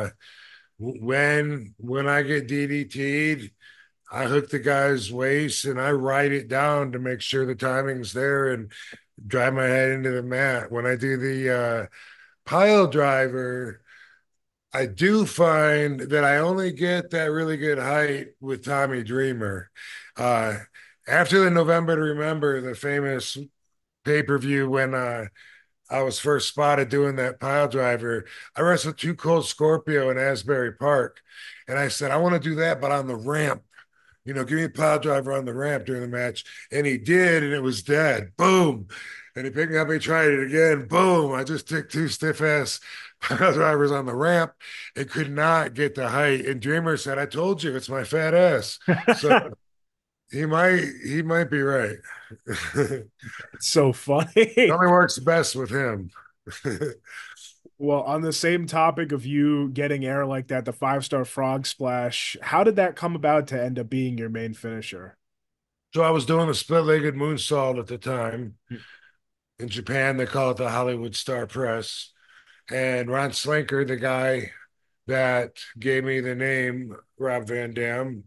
I get DDT'd, I hook the guy's waist and I write it down to make sure the timing's there and drive my head into the mat. When I do the pile driver, I do find that I only get that really good height with Tommy Dreamer. Uh, After the November to Remember, the famous pay-per-view when I was first spotted doing that pile driver, I wrestled Too Cold Scorpio in Asbury Park. And I said, I want to do that, but on the ramp. Give me a pile driver on the ramp during the match. And he did, and it was dead. Boom. And he picked me up, he tried it again. Boom. I just took two stiff ass pile drivers on the ramp and could not get the height. And Dreamer said, I told you it's my fat ass. So he might be right. It It's so funny. only works best with him. Well, on the same topic of you getting air like that, the 5-star frog splash, how did that come about to end up being your main finisher? So I was doing the split-legged moonsault at the time. In Japan, they call it the Hollywood Star Press. And Ron Slinker, the guy that gave me the name Rob Van Dam,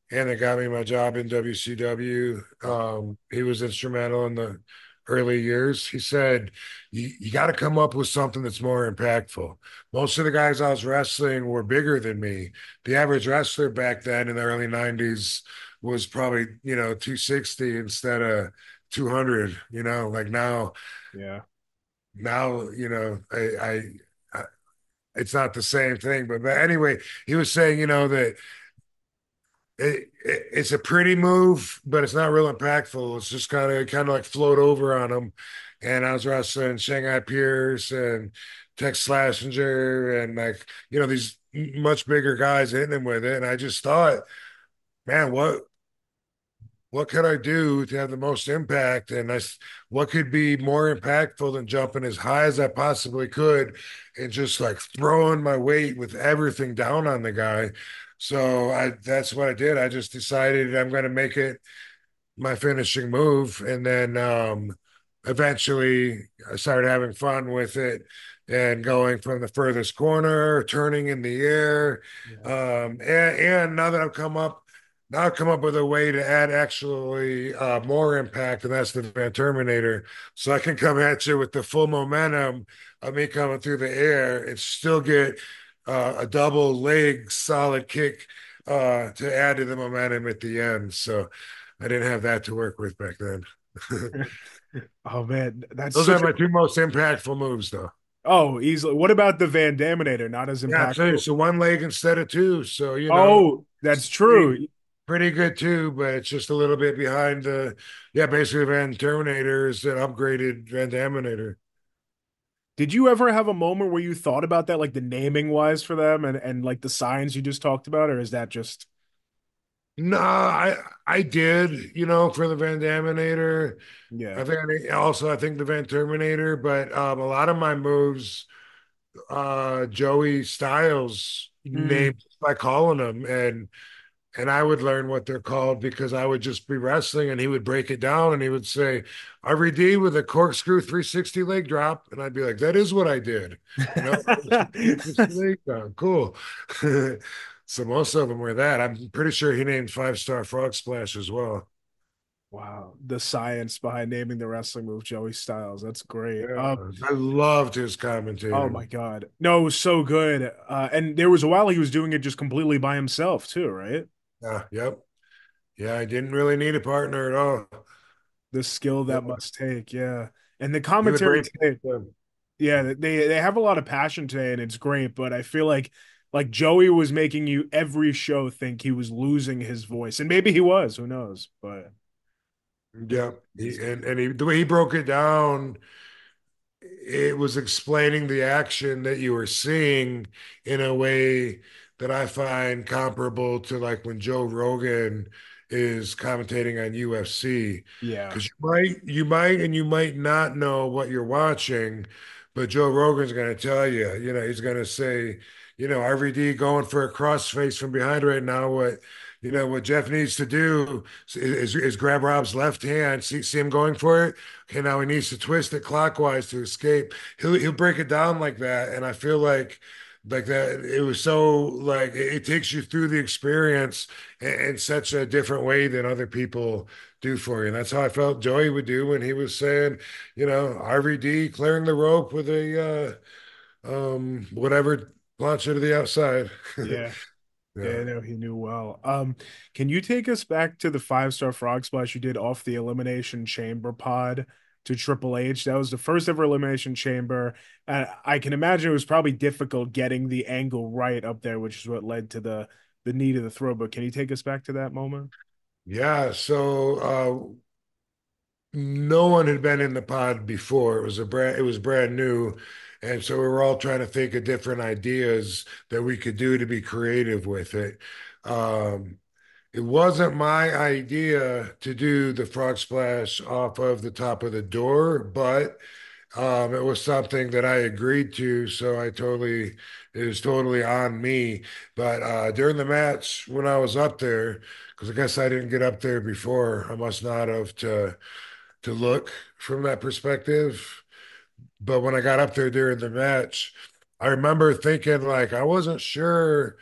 and that got me my job in WCW. He was instrumental in the early years. He said, you got to come up with something that's more impactful. Most of the guys I was wrestling were bigger than me. The average wrestler back then in the early 90s was probably, 260 instead of 200, like Yeah. now, I it's not the same thing. But anyway, he was saying, that it's a pretty move, but it's not real impactful. It's just kind of like float over on them. And I was wrestling Shanghai Pierce and Tex Slazenger and like these much bigger guys hitting him with it. And I just thought, man, what could I do to have the most impact? And what could be more impactful than jumping as high as I possibly could and just like throwing my weight with everything down on the guy. So that's what I did. I just decided I'm going to make it my finishing move. And then eventually I started having fun with it and going from the furthest corner, turning in the air. Yeah. And now I've come up with a way to add actually more impact, and that's the Van Terminator. So I can come at you with the full momentum of me coming through the air and still get a double leg solid kick to add to the momentum at the end. So I didn't have that to work with back then. Oh man, that's Those are such a my two most impactful moves, though. easily. What about the Van Daminator? Not as Yeah, impactful. so one leg instead of two. So, Oh, that's it's pretty, true. pretty good too, but it's just a little bit behind basically Van Terminator is an upgraded Van Daminator. Did you ever have a moment where you thought about that, like the naming wise for them and like the signs you just talked about, or is that just No, I did, for the Van Daminator. yeah. I think the Van Terminator, but a lot of my moves, Joey Styles Mm. named by calling them, and I would learn what they're called because I would just be wrestling and he would break it down and he would say RVD with a corkscrew 360 leg drop. And I'd be like, that is what I did. It's a 360 leg drop. Cool. So most of them were that. I'm pretty sure he named 5-star frog splash as well. Wow, the science behind naming the wrestling move Joey Styles. That's great. Yeah. I loved his Oh commentating. my God. No, it was so good. And there was a while he was doing it just completely by himself too, right? Yeah. Yep. Yeah. I didn't really need a partner at all. the skill Yeah, that must take. Yeah. And the he would commentary break. today, yeah, they have a lot of passion today and it's great, but I feel like Joey was making you every show think he was losing his voice. And maybe he was, who knows? But Yeah, the way he broke it down, it was explaining the action that you were seeing in a way that I find comparable to like when Joe Rogan is commentating on UFC. yeah. Because you might not know what you're watching, but Joe Rogan's going to tell you, he's going to say, RVD going for a crossface from behind right now. What Jeff needs to do is grab Rob's left hand. See him going for it. Okay, now he needs to twist it clockwise to escape. He'll break it down like that, and I feel like that it was so like it takes you through the experience in such a different way than other people do for you. And that's how I felt Joey would do when he was saying, RVD clearing the rope with a whatever launcher to the outside. Yeah. Yeah. Yeah, no, he knew well. Can you take us back to the 5-star frog splash you did off the Elimination Chamber pod to Triple H? That was the first ever Elimination Chamber. I can imagine it was probably difficult getting the angle right up there, which is what led to the knee to the throat. But can you take us back to that moment? Yeah, so no one had been in the pod before. It was brand new. And so we were all trying to think of different ideas that we could do to be creative with it. Um, it wasn't my idea to do the frog splash off of the top of the door, but it was something that I agreed to, so it was totally on me. But during the match, when I was up there, because I guess I didn't get up there before, I must not have to look from that perspective. But when I got up there during the match, I remember thinking like I wasn't sure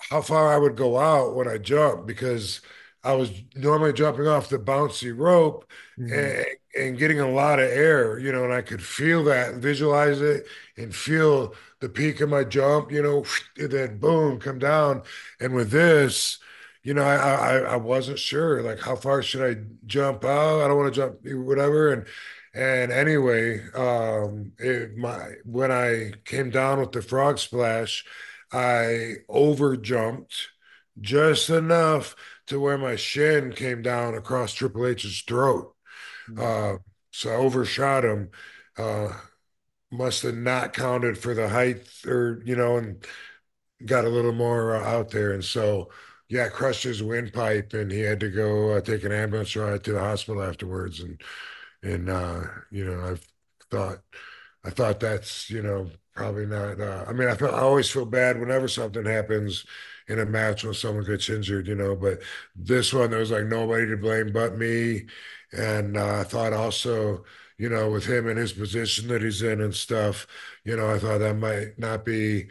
how far I would go out when I jumped because I was normally jumping off the bouncy rope Mhm. and getting a lot of air, and I could feel that, visualize it, and feel the peak of my jump, and then boom, come down. And with this, I wasn't sure like how far should I jump out? I don't want to jump, whatever. And anyway, when I came down with the frog splash. I over jumped just enough to where my shin came down across Triple H's throat. Uh, so I overshot him. Uh, must have not counted for the height or, and got a little more out there. And so, yeah, crushed his windpipe and he had to go take an ambulance ride to the hospital afterwards. And I've thought I thought that's, probably not. I mean, I always feel bad whenever something happens in a match when someone gets injured, but this one, there was like nobody to blame but me. And I thought also, with him in his position that he's in and stuff, I thought that might not be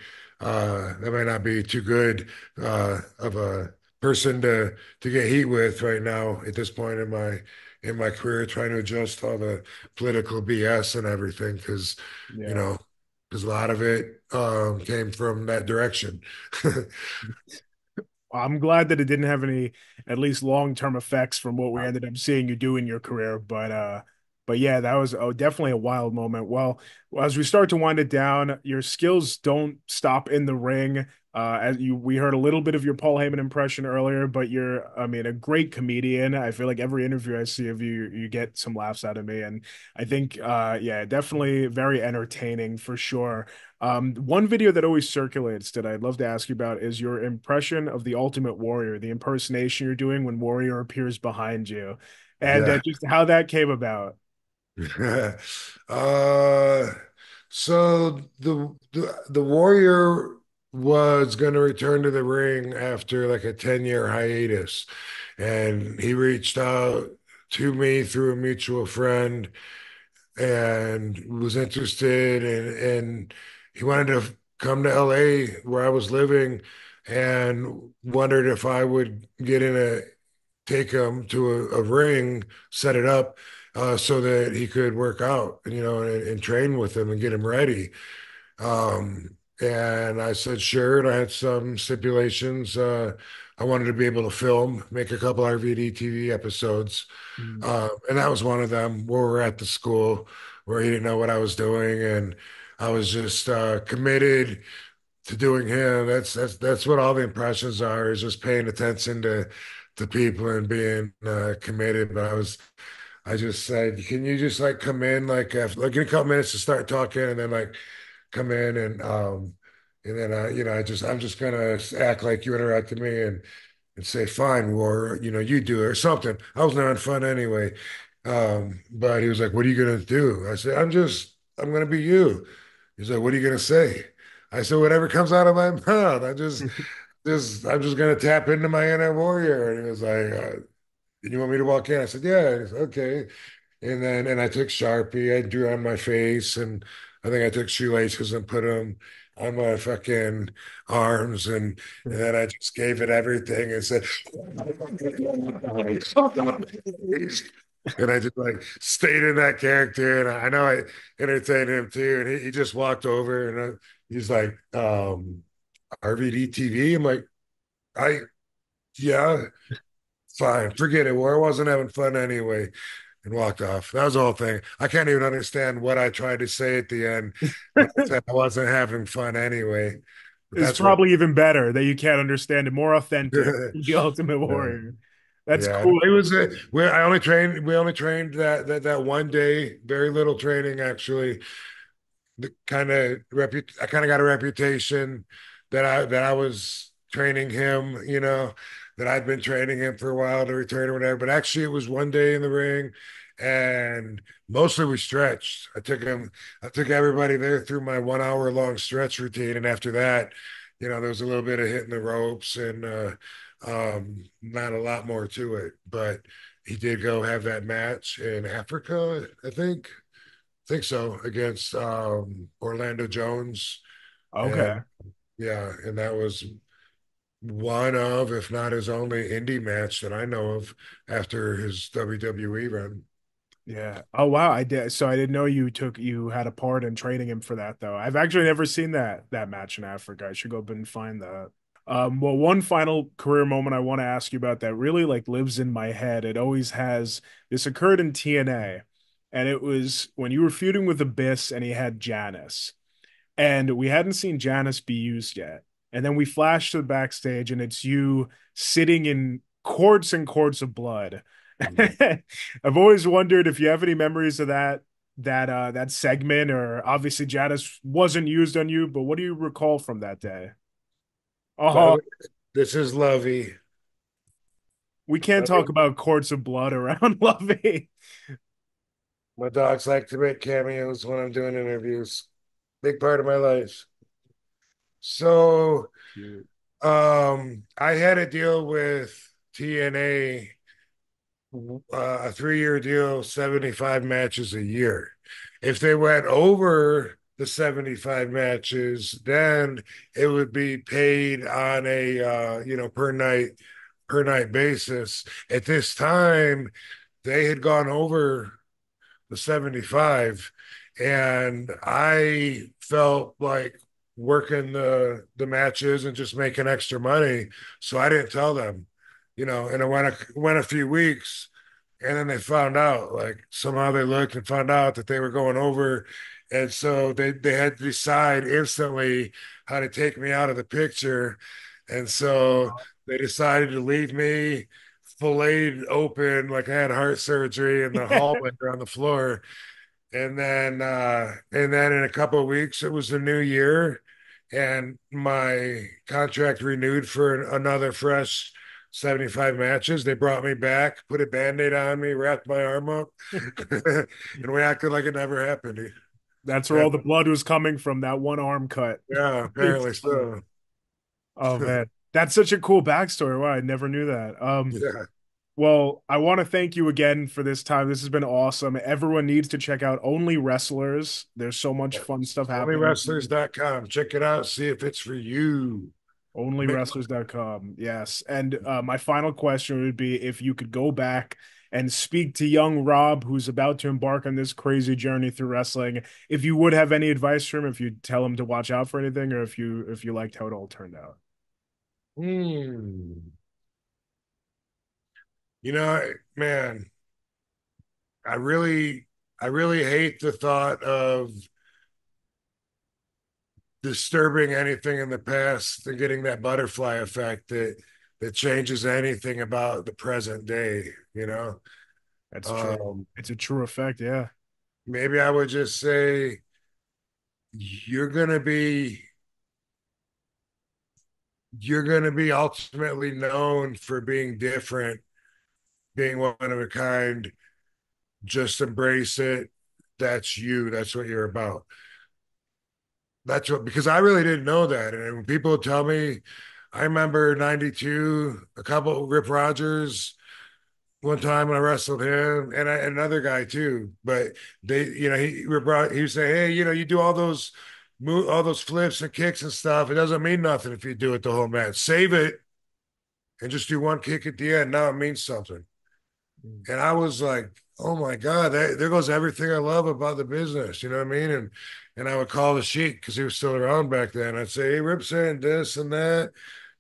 too good of a person to get heat with right now at this point in my career, trying to adjust all the political BS and everything, because you Yeah. know, because a lot of it came from that direction. I'm glad that it didn't have any, at least long-term effects from what we ended up seeing you do in your career. But yeah, that was definitely a wild moment. Well, as we start to wind it down, your skills don't stop in the ring. We heard a little bit of your Paul Heyman impression earlier, but I mean, a great comedian. I feel like every interview I see of you, you get some laughs out of me, and I think, yeah, definitely very entertaining for sure. One video that always circulates that I'd love to ask you about is your impression of the Ultimate Warrior, the impersonation you're doing when Warrior appears behind you, and Yeah. just how that came about. uh, so the Warrior was going to return to the ring after like a 10-year hiatus, and he reached out to me through a mutual friend and was interested and he wanted to come to LA where I was living and wondered if I would take him to a ring, set it up so that he could work out, and train with him and get him ready. And I said, sure. And I had some stipulations. I wanted to be able to film, make a couple RVD TV episodes. Mm. And that was one of them where we're at the school where he didn't know what I was doing. And I was just committed to doing him. That's what all the impressions are, is just paying attention to people and being committed. But I just said, can you just like come in like after, like in a couple minutes to start talking and then like come in and then I'm just gonna act like you interrupted me and say fine, or you do it or something. I was having fun anyway. But he was like, what are you gonna do? I said, I'm gonna be you. He's like, what are you gonna say? I said, whatever comes out of my mouth. I'm just gonna tap into my inner warrior. And he was like, you want me to walk in? I said, yeah. He said, okay. And I took Sharpie, I drew on my face, and I think I took shoelaces and put them on my fucking arms, and then I just gave it everything and said, and I just like stayed in that character, and I know I entertained him too, and he just walked over and he's like, RVD TV. I'm like, I yeah, fine, forget it. Well, I wasn't having fun anyway, and walked off. That was the whole thing. I can't even understand what I tried to say at the end when I said I wasn't having fun anyway. But It's that's what. probably even better that you can't understand it. More authentic. Yeah, The Ultimate Warrior. That's yeah. cool. No, it was. We only trained that one day. Very little training actually. I kind of got a reputation that I was training him, that I'd been training him for a while to return or whatever. But actually, it was one day in the ring, and mostly we stretched. I took everybody there through my 1 hour long stretch routine, and after that, there was a little bit of hitting the ropes and not a lot more to it. But he did go have that match in Africa, I think so, against Orlando Jones. And Okay. yeah, and that was one of, if not his only indie match that I know of after his WWE run. Yeah. Oh wow. I did. So I didn't know you had a part in training him for that though. I've actually never seen that match in Africa. I should go up and find that. Well, one final career moment I want to ask you about that really like lives in my head. It always has. This occurred in TNA, and it was when you were feuding with Abyss and he had Janice. And we hadn't seen Janice be used yet. And then we flash to the backstage, and it's you sitting in quarts and quarts of blood. I've always wondered if you have any memories of that segment, or obviously Janice wasn't used on you, but what do you recall from that day? By the Oh, way, this is Lovey. we can't Lovey. talk about quarts of blood around Lovey. My dogs like to make cameos when I'm doing interviews. Big part of my life. So, Cute. I had a deal with TNA, a 3 year deal, 75 matches a year. If they went over the 75 matches, then it would be paid on a per night basis. At this time, they had gone over the 75, and I felt like working the matches and just making extra money, so I didn't tell them, and it went a few weeks, and then they found out, like somehow they looked and found out that they were going over, and so they had to decide instantly how to take me out of the picture, and so they decided to leave me filleted open like I had heart surgery in the hallway or on the floor. And then in a couple of weeks, it was the new year, and my contract renewed for another fresh 75 matches. They brought me back, put a band-aid on me, wrapped my arm up, and we acted like it never happened. That's where Yeah, all the blood was coming from, that one arm cut. yeah, It's apparently funny. so. Oh man, that's such a cool backstory. Wow, I never knew that. Yeah. Well, I want to thank you again for this time. This has been awesome. Everyone needs to check out Only Wrestlers. There's so much fun stuff happening. OnlyWrestlers.com. Check it out. See if it's for you. OnlyWrestlers.com. Yes. And my final question would be if you could go back and speak to young Rob, who's about to embark on this crazy journey through wrestling. If you would have any advice for him, if you tell him to watch out for anything, or if you liked how it all turned out. Hmm. You know, man, I really, I really hate the thought of disturbing anything in the past and getting that butterfly effect that changes anything about the present day, you know. That's true. Um, It's a true effect. Yeah. Maybe I would just say you're gonna be you're gonna be ultimately known for being different, being one of a kind. Just embrace it. That's you. That's what you're about. That's what, because I really didn't know that. And when people tell me, I remember 92, a couple, Rip Rogers, one time when I wrestled him and another guy too. But they, he he would say, hey, you do all those flips and kicks and stuff. It doesn't mean nothing if you do it the whole match. Save it and just do one kick at the end. Now it means something. And I was like, oh my God, there goes everything I love about the business. You know what I mean? And I would call the Sheik because he was still around back then. I'd say, hey, Rip's saying this and that,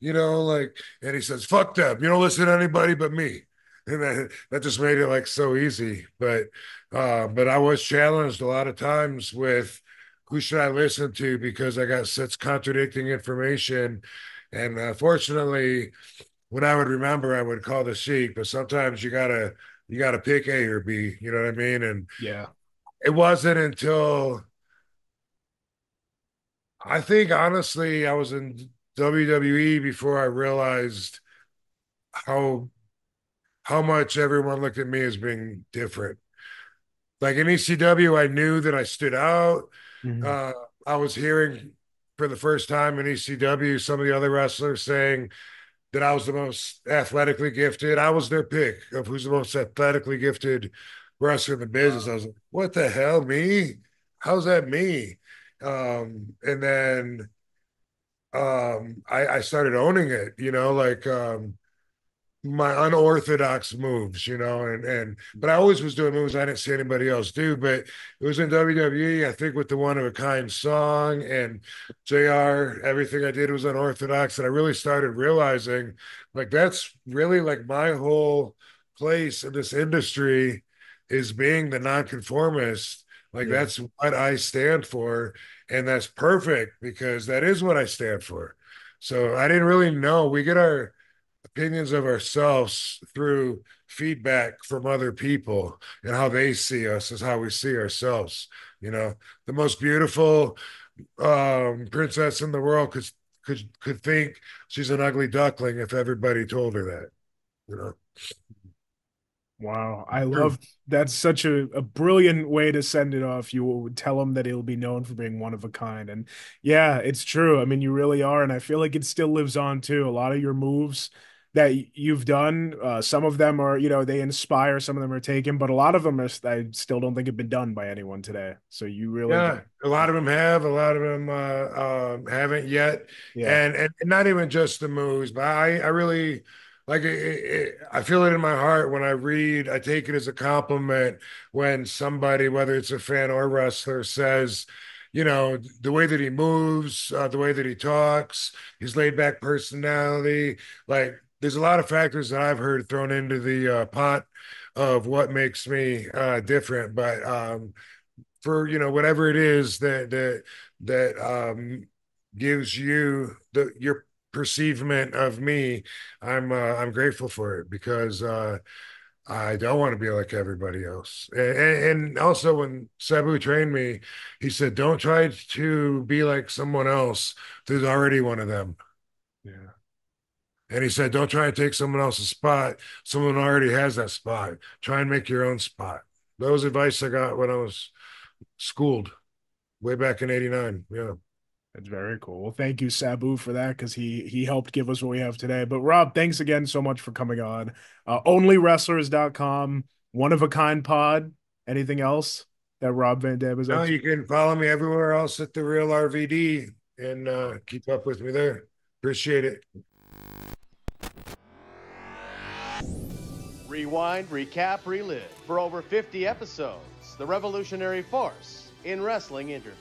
like, and he says, fuck them. You don't listen to anybody but me. And that just made it like so easy. But I was challenged a lot of times with who should I listen to because I got such contradicting information. And fortunately, when I would remember, I would call the Sheik, but sometimes you gotta pick A or B, you know what I mean? And Yeah. it wasn't until I think honestly I was in WWE before I realized how how much everyone looked at me as being different. Like in ECW, I knew that I stood out. Mhm. Uh, I was hearing for the first time in ECW some of the other wrestlers saying that I was the most athletically gifted. I was their pick of who's the most athletically gifted wrestler in the business. I was like, what the hell, me? How's that me? And then I started owning it, like my unorthodox moves, and but I always was doing moves I didn't see anybody else do. But it was in WWE, I think, with the one of a kind song and JR, everything I did was unorthodox. And I really started realizing like that's really like my whole place in this industry is being the nonconformist. Like Yeah. that's what I stand for. And that's perfect because that is what I stand for. So I didn't really know. We get our opinions of ourselves through feedback from other people and how they see us is how we see ourselves. The most beautiful princess in the world could think she's an ugly duckling if everybody told her that. You know, Wow. I true. love that's such a brilliant way to send it off. You would tell him that he'll be known for being one of a kind. And yeah, it's true. I mean, you really are. And I feel like it still lives on too. A lot of your moves that you've done, some of them are, they inspire, some of them are taken, but a lot of them I still don't think have been done by anyone today. So you really did. Yeah, a lot of them have, a lot of them haven't yet, Yeah. and not even just the moves, but I really like it. I feel it in my heart when I read. I take it as a compliment when somebody, whether it's a fan or wrestler, says, the way that he moves, the way that he talks, his laid back personality. Like, there's a lot of factors that I've heard thrown into the pot of what makes me different, but for whatever it is that gives you your perceivement of me. I'm grateful for it because I don't want to be like everybody else. And also when Sabu trained me, he said, don't try to be like someone else. There's already one of them. Yeah. And he said, don't try and take someone else's spot. Someone already has that spot. Try and make your own spot. That was advice I got when I was schooled way back in '89. Yeah. That's very cool. Well, thank you, Sabu, for that because he helped give us what we have today. But Rob, thanks again so much for coming on. Onlywrestlers.com, one of a kind pod. Anything else that Rob Van Dam is up No, to? you can follow me everywhere else at the real RVD and keep up with me there. Appreciate it. Rewind, recap, relive. For over 50 episodes, the revolutionary force in wrestling interview.